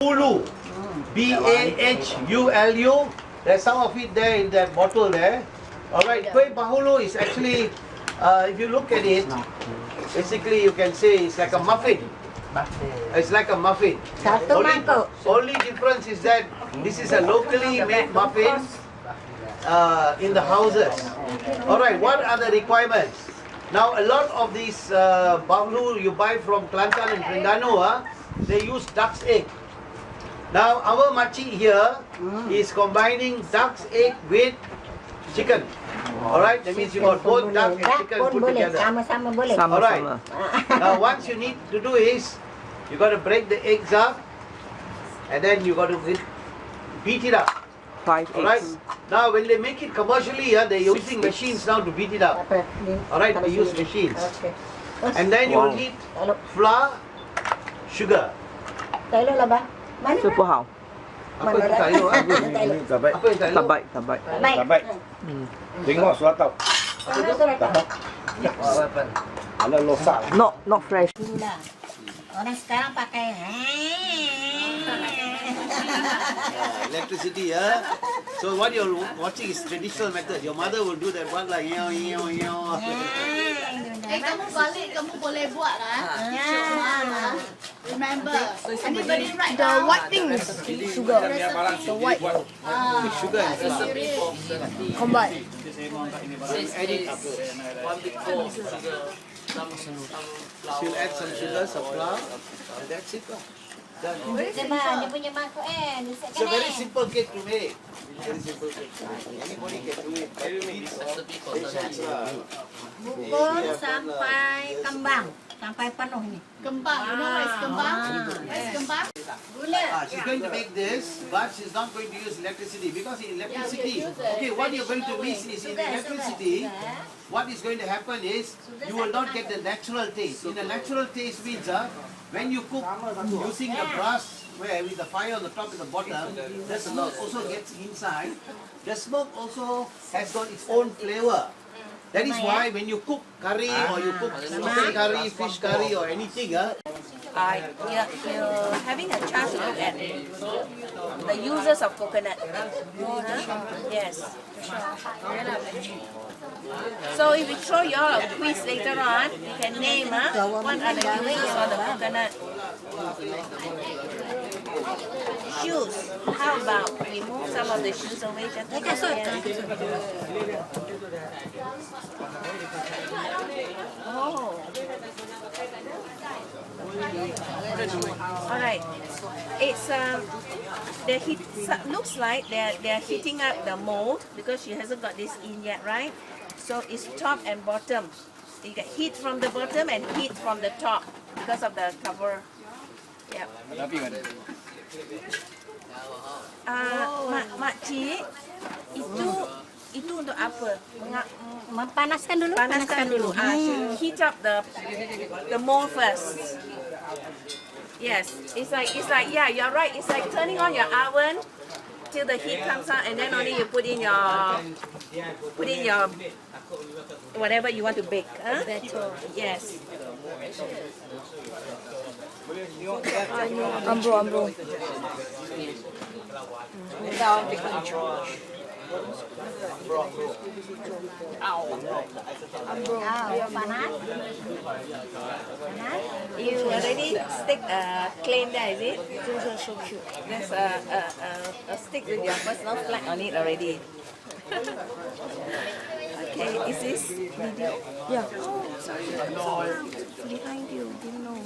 Bahulu. Bahulu. There's some of it there in that bottle there. Alright, Kuih Bahulu is actually, if you look at it, basically you can say it's like a muffin. It's like a muffin. Only difference is that this is a locally made muffin in the houses. Alright, what are the requirements? Now a lot of these bahulu you buy from Kelantan and Terengganu, they use duck's egg. Now our makcik here is combining duck's egg with chicken. Alright, that means you got both duck and chicken put together. Alright. Now once you need to do is, you got to break the eggs up and then you got to beat it up. 5 eggs. Alright. Now when they make it commercially, they're using machines now to beat it up. Alright, they use machines. And then you will need flour, sugar. 这不好 Apa itu tayo? Apa yang tayo? Tabai. Tengok surat tau. Ada losak. Not fresh. Orang sekarang pakai Electricity, So what you're watching is traditional method. Your mother will do that one like kamu balik, kamu boleh buat Remember, anybody write The white things, sugar. The white. sugar and flour. Combine. Add it up. She'll add some sugar, some flour, and that's it. Done. dia punya mangkuk It's a very simple cake to make. Very simple cake. Anybody can do it. Bubur sampai kembang, sampai penuh ni. Kembang, you know what is kembang? What is kembang? She's going to make this, but she's not going to use electricity because in electricity, okay, what you're going to miss is in electricity, what is going to happen is you will not get the natural taste. In the natural taste means when you cook using the brass where with the fire on the top and the bottom, the smoke also gets inside. The smoke also has got its own flavor. That is why when you cook curry or you cook chicken curry, fish curry or anything, you're having a chance to look at the uses of coconut. Yes. So if we show you all a quiz later on, you can name what are the uses of the coconut. Shoes. How about we move some of the shoes away? Oh. Alright. It's the heat looks like they're heating up the mold because she hasn't got this in yet, right? So it's top and bottom. You get heat from the bottom and heat from the top because of the cover. Yep. Makcik, itu untuk apa? Panaskan dulu. Panaskan dulu. Heat up the mold first. Yes, it's like yeah, you're right. It's like turning on your oven till the heat comes out, and then only you put in your whatever you want to bake. Yes. Ambro. Panas. You already stick a claim there, is it? So cute. There's a stick with your personal flag on it already. Okay, is this video? Yeah. Oh, sorry. Behind you, didn't know.